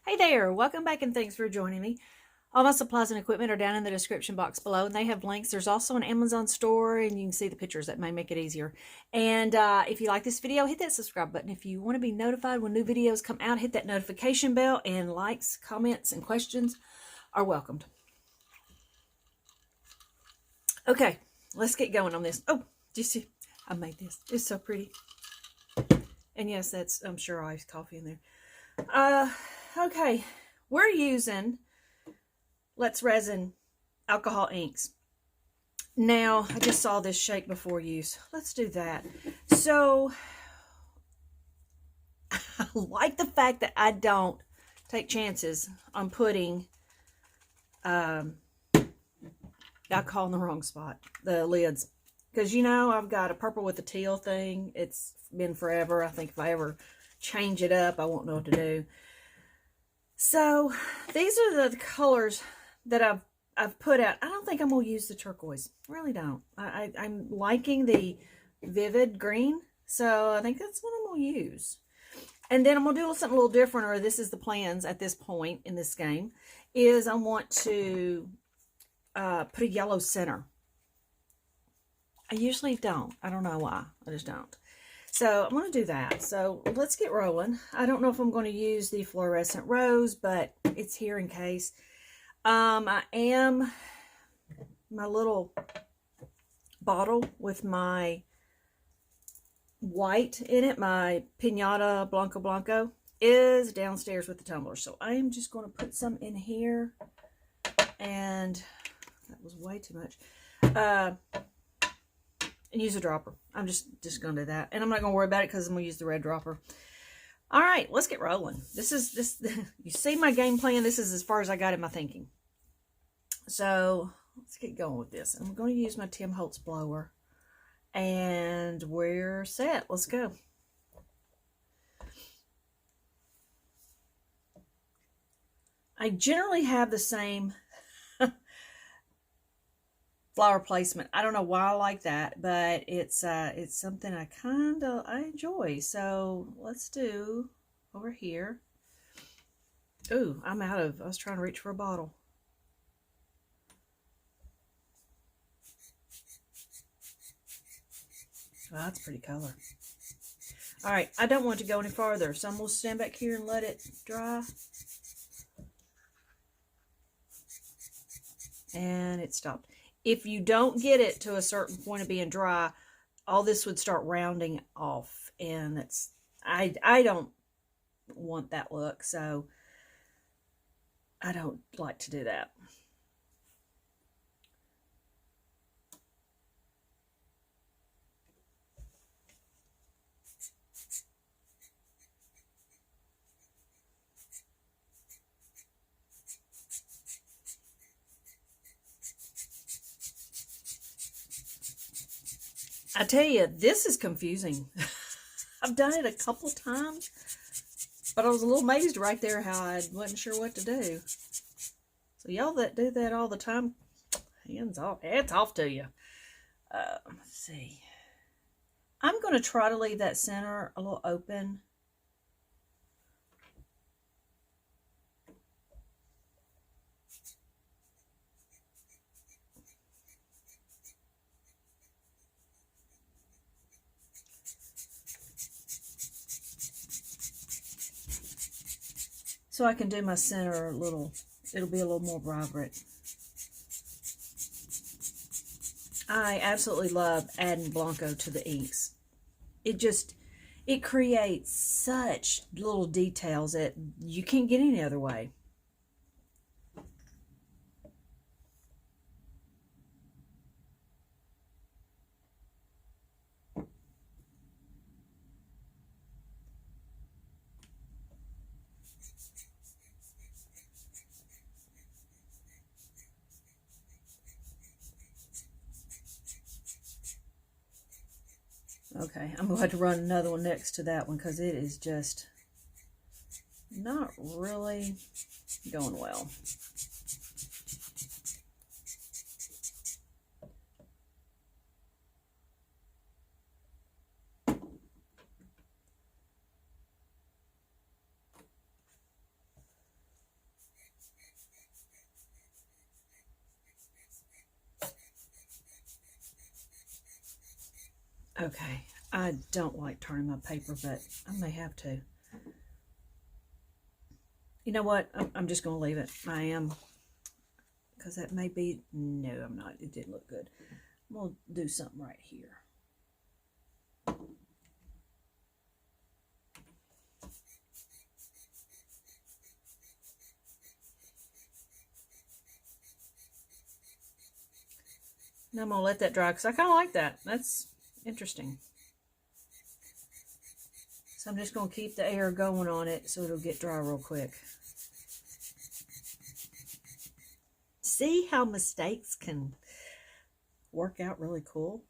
Hey there, welcome back and thanks for joining me. All my supplies and equipment are down in the description box below and they have links. There's also an Amazon store and you can see the pictures that may make it easier. And if you like this video, hit that subscribe button. If you want to be notified when new videos come out, hit that notification bell, and likes, comments, and questions are welcomed. Okay, let's get going on this. Oh, do you see? I made this. It's so pretty. And yes, that's, I'm sure, iced coffee in there. Okay, we're using Let's Resin alcohol inks. Now, I just saw this shake before use. Let's do that. So, I like the fact that I don't take chances on putting alcohol in the wrong spot, the lids. Because, you know, I've got a purple with a teal thing. It's been forever. I think if I ever change it up, I won't know what to do. So, these are the colors that I've put out. I don't think I'm going to use the turquoise. I really don't. I'm liking the vivid green. So, I think that's what I'm going to use. And then I'm going to do something a little different, or this is the plans at this point in this game, is I want to put a yellow center. I usually don't. I don't know why. I just don't. So I'm going to do that. So let's get rolling. I don't know if I'm going to use the fluorescent rose, but it's here in case. I am my little bottle with my white in it, my Pinata Blanco Blanco, is downstairs with the tumblers. So I am just going to put some in here. And that was way too much. And use a dropper. I'm just going to do that. And I'm not going to worry about it because I'm going to use the red dropper. All right, let's get rolling. You see my game plan. This is as far as I got in my thinking. So let's get going with this. I'm going to use my Tim Holtz blower. And we're set. Let's go. I generally have the same flower placement. I don't know why I like that, but it's something I enjoy. So let's do over here. Ooh, I was trying to reach for a bottle. Well, that's a pretty color. All right, I don't want it to go any farther, so I'm going to stand back here and let it dry. And it stopped. If you don't get it to a certain point of being dry, all this would start rounding off. And I don't want that look, so I don't like to do that. I tell you, this is confusing. I've done it a couple times, but I was a little amazed right there how I wasn't sure what to do. So y'all that do that all the time, hands off. It's off to you. Let's see. I'm going to try to leave that center a little open. So I can do my center a little, it'll be a little more vibrant. I absolutely love adding Blanco to the inks. It creates such little details that you can't get any other way. Okay, I'm going to have to run another one next to that one because it is just not really going well. Okay, I don't like turning my paper, but I may have to. You know what? I'm just going to leave it. I am, because that may be, no, I'm not. It didn't look good. I'm going to do something right here. Now I'm going to let that dry because I kind of like that. That's interesting. So I'm just going to keep the air going on it so it'll get dry real quick. See how mistakes can work out really cool?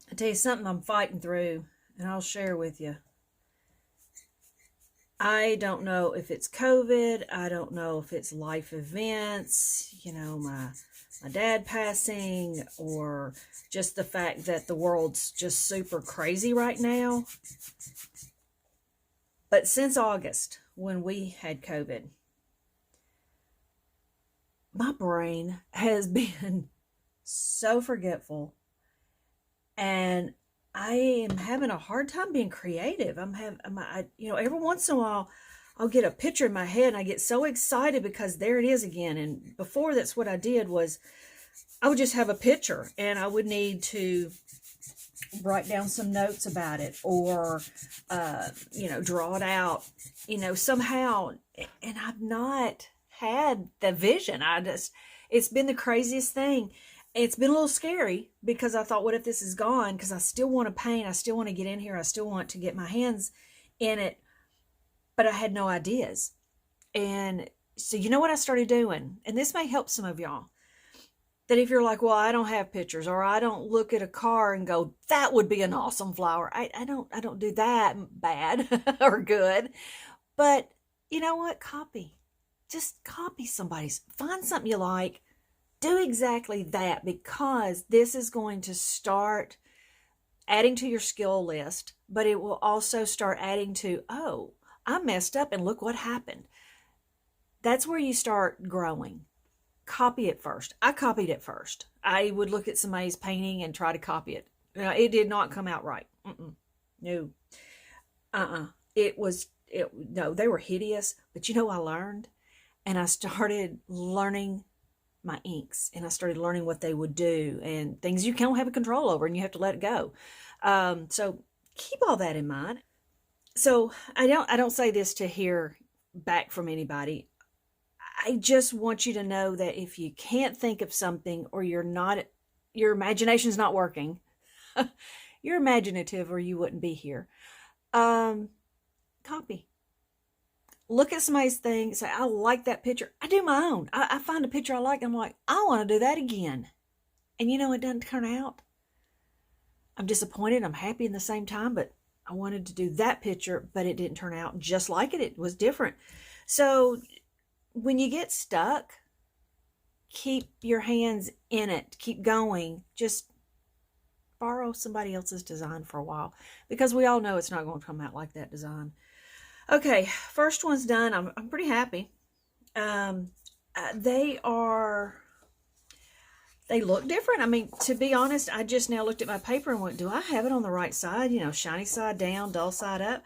I tell you something I'm fighting through, and I'll share with you. I don't know if it's COVID. I don't know if it's life events, you know, my dad passing, or just the fact that the world's just super crazy right now. But since August, when we had COVID, my brain has been so forgetful, and I am having a hard time being creative. You know, every once in a while I'll get a picture in my head and I get so excited because there it is again. And before, that's what I did, was I would just have a picture and I would need to write down some notes about it, or you know, draw it out, you know, somehow. And I've not had the vision. It's been the craziest thing. It's been a little scary because I thought, what if this is gone? Because I still want to paint. I still want to get in here. I still want to get my hands in it. But I had no ideas. And so, you know what I started doing? And this may help some of y'all. That if you're like, well, I don't have pictures, or I don't look at a car and go, that would be an awesome flower. I don't do that bad or good. But you know what? Copy. Just copy somebody's. Find something you like. Do exactly that, because this is going to start adding to your skill list, but it will also start adding to, oh, I messed up and look what happened. That's where you start growing. Copy it first. I copied it first. I would look at somebody's painting and try to copy it. It did not come out right. No. No, they were hideous. But you know, I learned, and I started learning my inks, and I started learning what they would do and things you can't have a control over, and you have to let it go. So keep all that in mind. So I don't say this to hear back from anybody. I just want you to know that if you can't think of something, or your imagination's not working, you're imaginative or you wouldn't be here. Copy. Look at somebody's thing, say, I like that picture. I do my own. I find a picture I like, I'm like, I want to do that again. And you know, it doesn't turn out. I'm disappointed. I'm happy in the same time, but I wanted to do that picture, but it didn't turn out just like it. It was different. So when you get stuck, keep your hands in it. Keep going. Just borrow somebody else's design for a while, because we all know it's not going to come out like that design. Okay, first one's done. I'm pretty happy. They look different. I mean, to be honest, I just now looked at my paper and went, do I have it on the right side? You know, shiny side down, dull side up.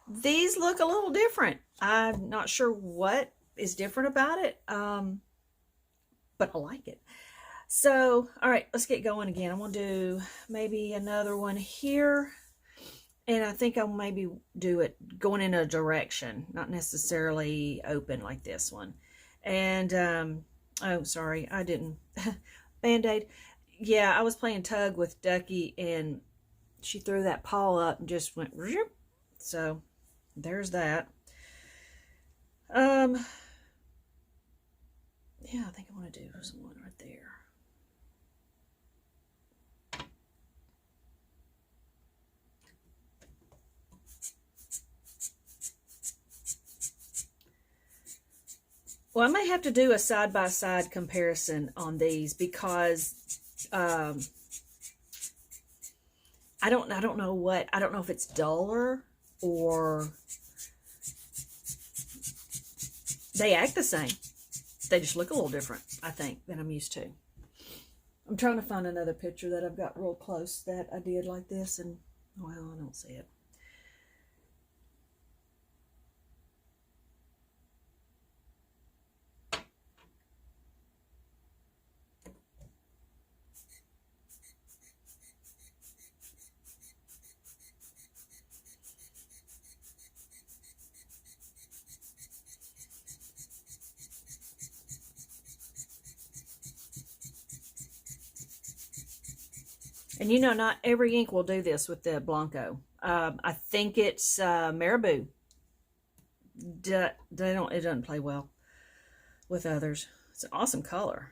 These look a little different. I'm not sure what is different about it, but I like it. So, all right, let's get going again. I'm going to do maybe another one here. And I think I'll maybe do it going in a direction, not necessarily open like this one. And, oh, sorry, I didn't. Band-Aid. Yeah, I was playing tug with Ducky, and she threw that paw up and just went, so there's that. Yeah, I think I want to do someone right there. Well, I may have to do a side-by-side comparison on these because I don't know if it's duller or they act the same. They just look a little different, I think, than I'm used to. I'm trying to find another picture that I've got real close that I did like this, and well, I don't see it. And you know, not every ink will do this with the Blanco. I think it's Marabou. It doesn't play well with others. It's an awesome color.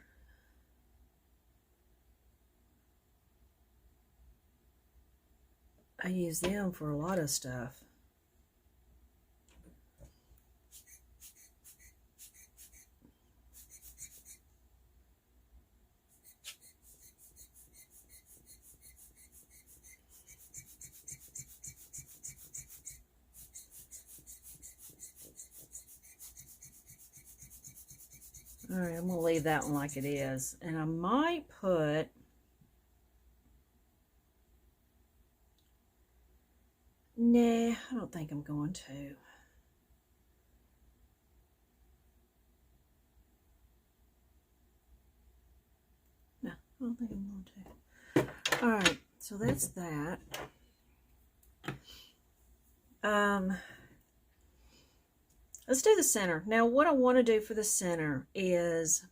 I use them for a lot of stuff. All right, I'm going to leave that one like it is. And I might put... Nah, I don't think I'm going to. No, I don't think I'm going to. All right, so that's that. Let's do the center. Now, what I want to do for the center is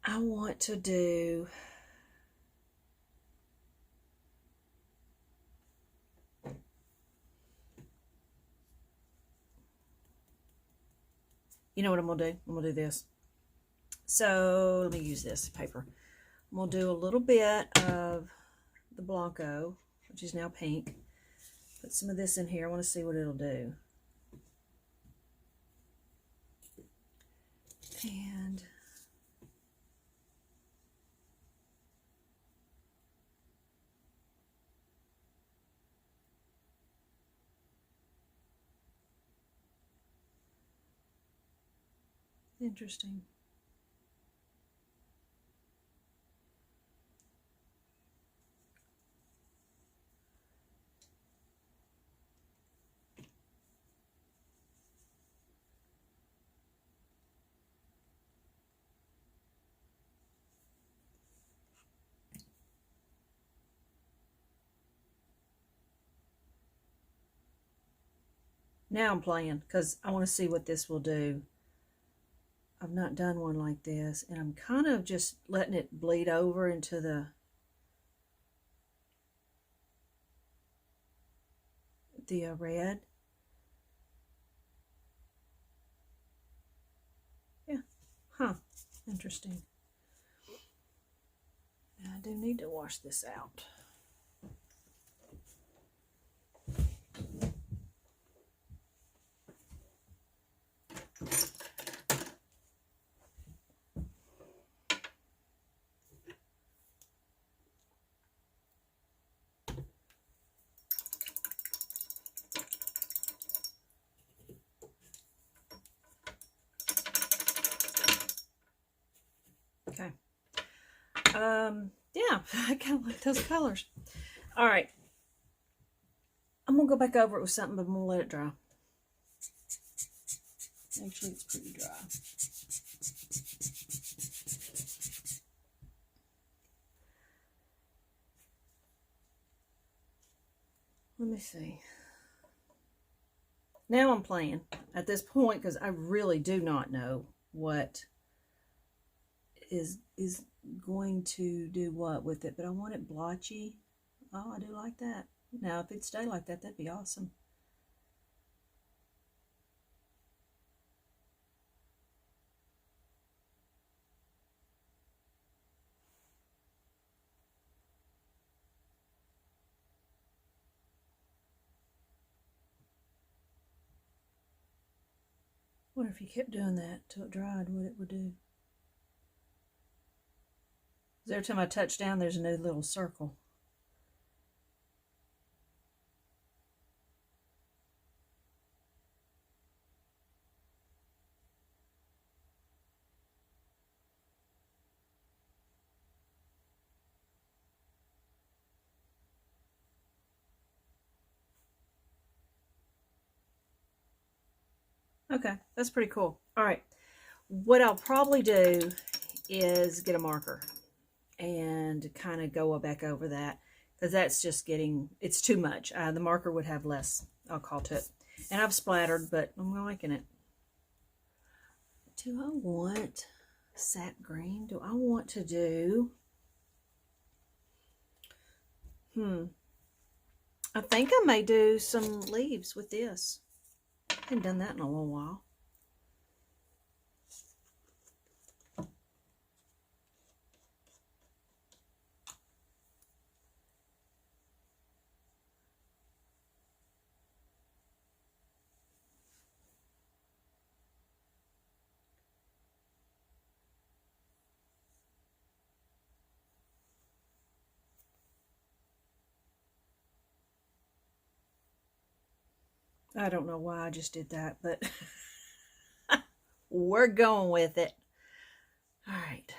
I want to do you know what I'm going to do? I'm going to do this. So let me use this paper. I'm going to do a little bit of the Blanco, which is now pink. Put some of this in here. I want to see what it'll do. And interesting. Now I'm playing because I want to see what this will do. I've not done one like this, and I'm kind of just letting it bleed over into the red. Yeah, huh, interesting. Now I do need to wash this out. Okay. Yeah, I kind of like those colors. All right. I'm going to go back over it with something, but I'm going to let it dry. Actually, it's pretty dry. Let me see. Now I'm playing at this point because I really do not know what is going to do what with it, but I want it blotchy. Oh, I do like that. Now, if it stayed like that, that'd be awesome. wonder if you kept doing that till it dried, what it would do. Every time I touch down, there's a new little circle. Okay, that's pretty cool. All right, what I'll probably do is get a marker and kind of go back over that, because that's just getting, it's too much. The marker would have less alcohol to it. And I've splattered, but I'm liking it. Do I want sap green? Do I want to do... I think I may do some leaves with this. I haven't done that in a little while. I don't know why I just did that, but we're going with it. All right.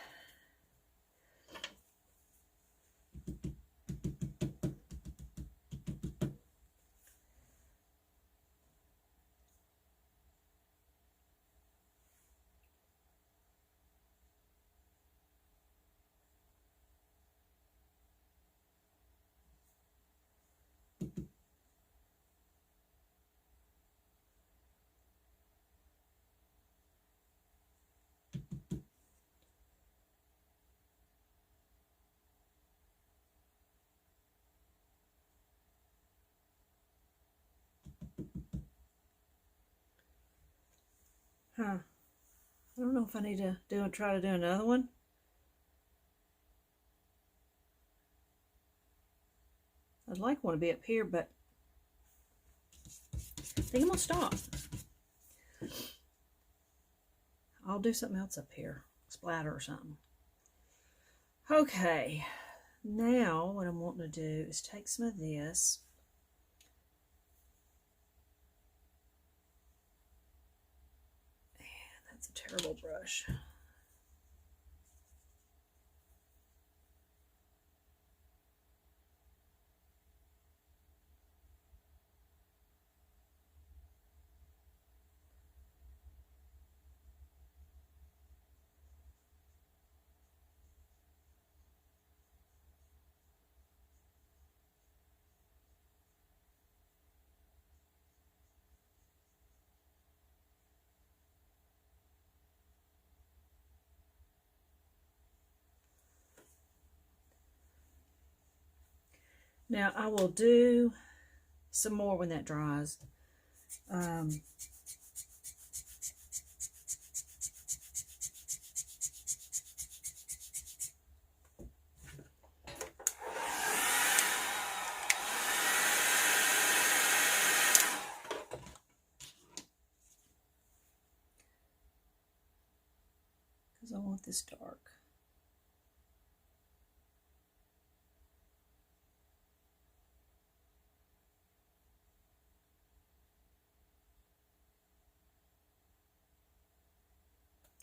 I don't know if I need to try to do another one. I'd like one to be up here, but I think I'm gonna stop. I'll do something else up here, splatter or something. Okay, now what I'm wanting to do is take some of this. That's a terrible brush. Now I will do some more when that dries. Because I want this dark.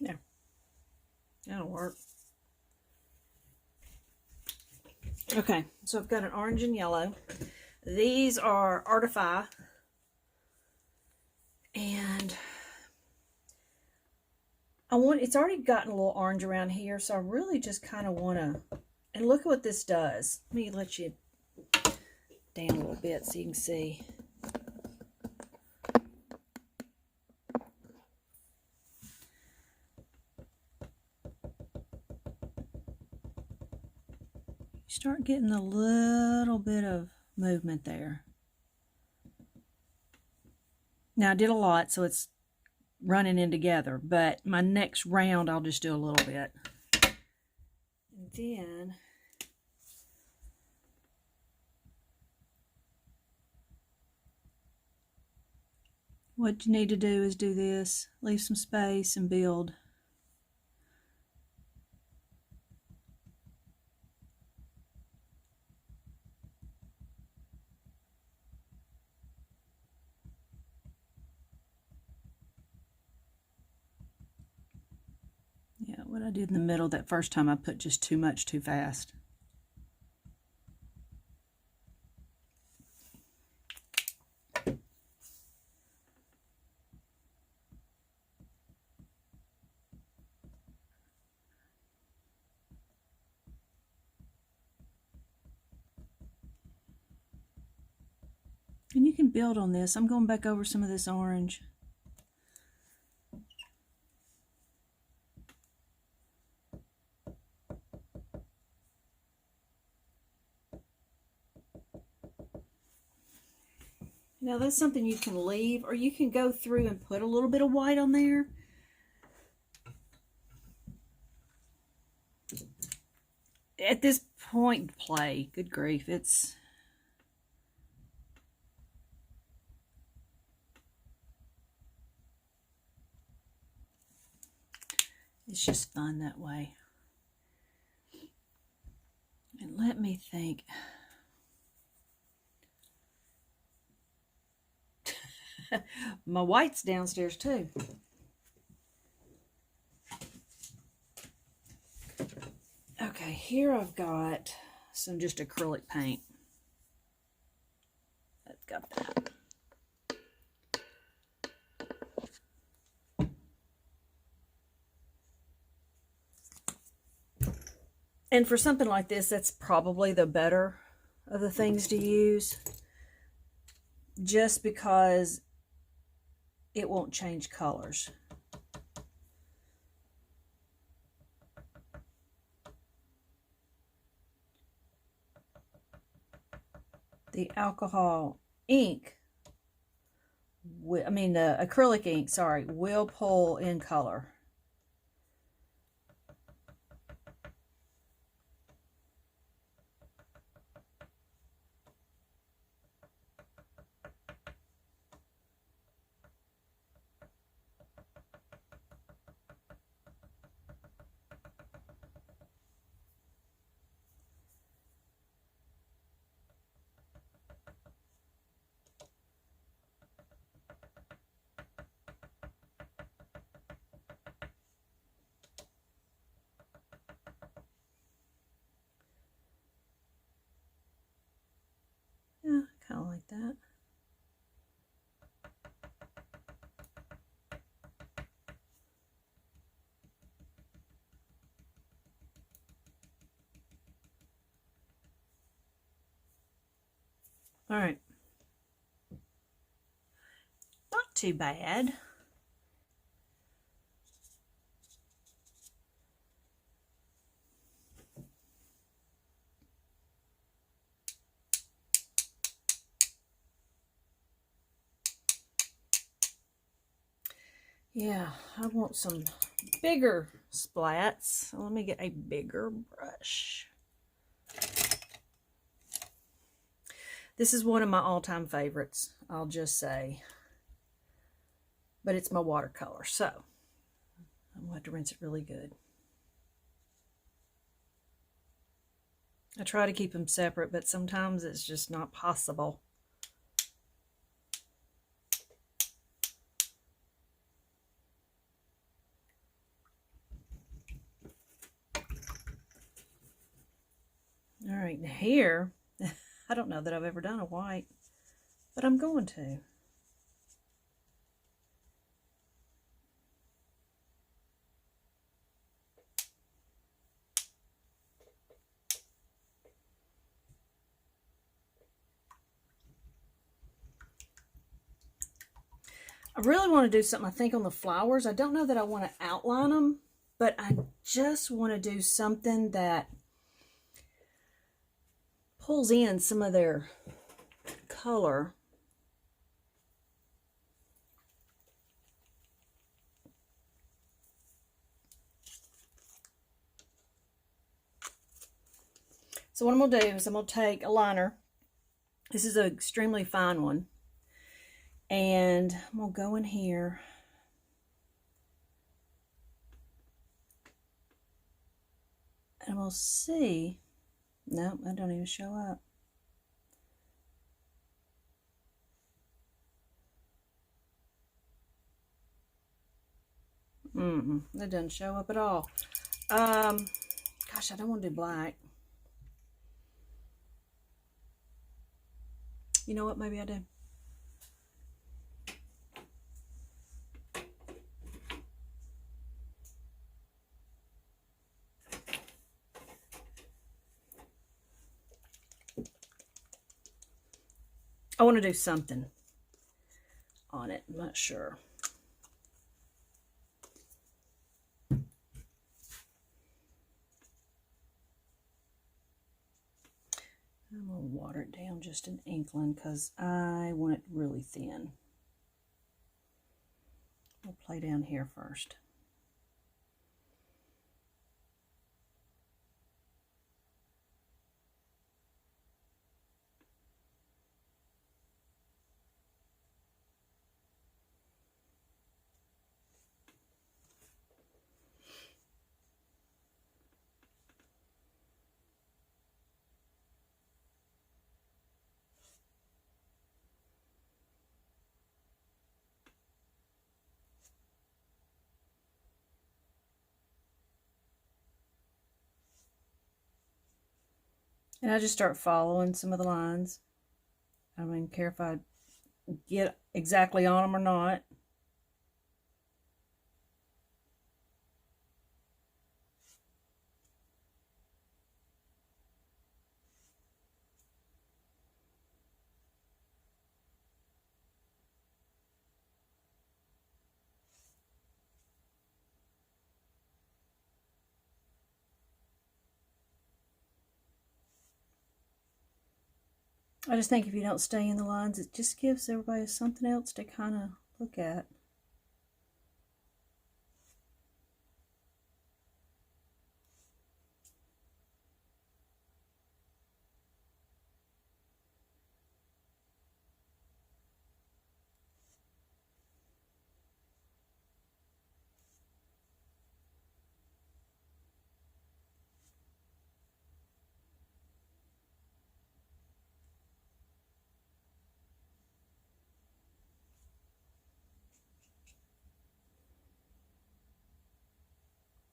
Yeah, that'll work. Okay, so I've got an orange and yellow. These are Artify. And it's already gotten a little orange around here, so I really just kind of want to, and look at what this does. Let me let you down a little bit so you can see. Start getting a little bit of movement there. Now I did a lot, so it's running in together, but my next round I'll just do a little bit. And then What you need to do is do this, leave some space and build. Yeah, what I did in the middle that first time, I put just too much too fast. And you can build on this. I'm going back over some of this orange. Now that's something you can leave, or you can go through and put a little bit of white on there. At this point, play. Good grief, it's just fun that way. And let me think. My white's downstairs too. Okay, here I've got some just acrylic paint. I've got that. And for something like this, that's probably the better of the things to use, just because it won't change colors. The alcohol ink, the acrylic ink, sorry, will pull in color. Yeah, kind of like that. All right. Not too bad. Yeah, I want some bigger splats. So let me get a bigger brush. This is one of my all-time favorites, I'll just say. But it's my watercolor, so I'm going to have to rinse it really good. I try to keep them separate, but sometimes it's just not possible. All right, now here, I don't know that I've ever done a white, but I'm going to. I really want to do something, I think, on the flowers. I don't know that I want to outline them, but I just want to do something that pulls in some of their color. So what I'm going to do is I'm going to take a liner. This is an extremely fine one. And I'm going to go in here. And we'll see. Nope, that don't even show up. That doesn't show up at all. Gosh, I don't want to do black. You know what? Maybe I do. I want to do something on it. I'm not sure. I'm going to water it down just an inkling because I want it really thin. We'll play down here first. And I just start following some of the lines. I don't even care if I get exactly on them or not. I just think if you don't stay in the lines, it just gives everybody something else to kind of look at.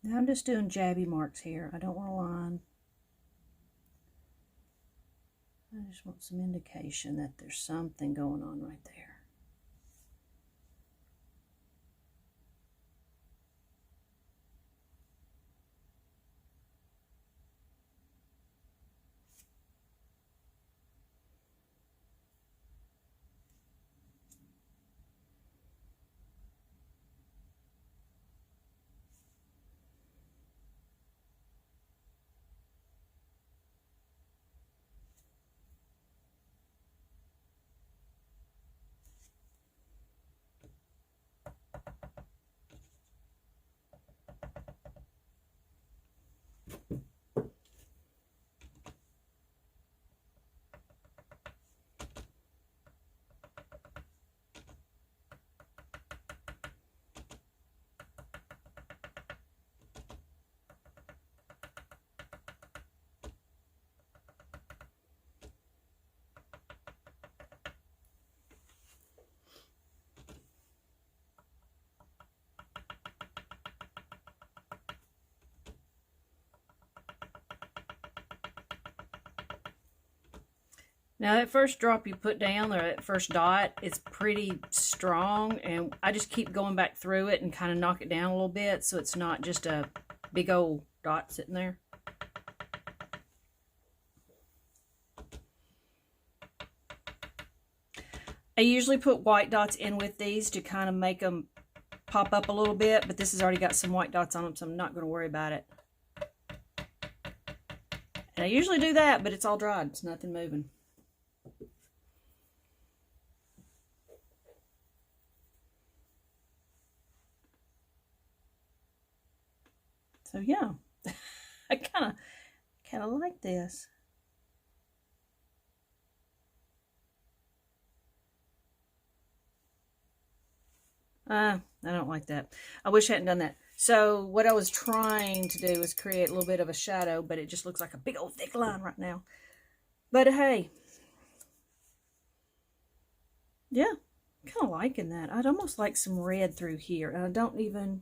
Now I'm just doing jabby marks here. I don't want a line. I just want some indication that there's something going on right there. Now that first drop you put down, or that first dot, it's pretty strong, and I just keep going back through it and kind of knock it down a little bit so it's not just a big old dot sitting there. I usually put white dots in with these to kind of make them pop up a little bit, but this has already got some white dots on them, so I'm not going to worry about it. And I usually do that, but it's all dried. It's nothing moving. So yeah, I kind of like this. I don't like that. I wish I hadn't done that. So what I was trying to do was create a little bit of a shadow, but it just looks like a big old thick line right now. But hey, yeah, I'm kind of liking that. I'd almost like some red through here. And I don't even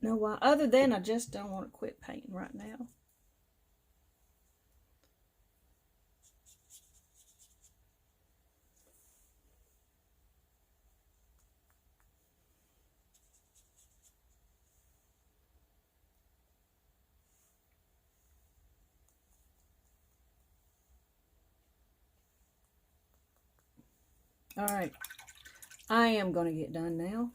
know why, other than I just don't want to quit painting right now. All right, I am going to get done now.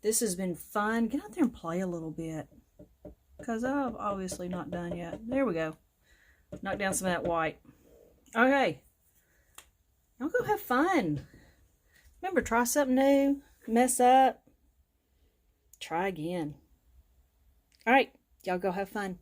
This has been fun. Get out there and play a little bit, because I've obviously not done yet. There we go. Knock down some of that white. Okay. Y'all go have fun. Remember, try something new. Mess up. Try again. All right. Y'all go have fun.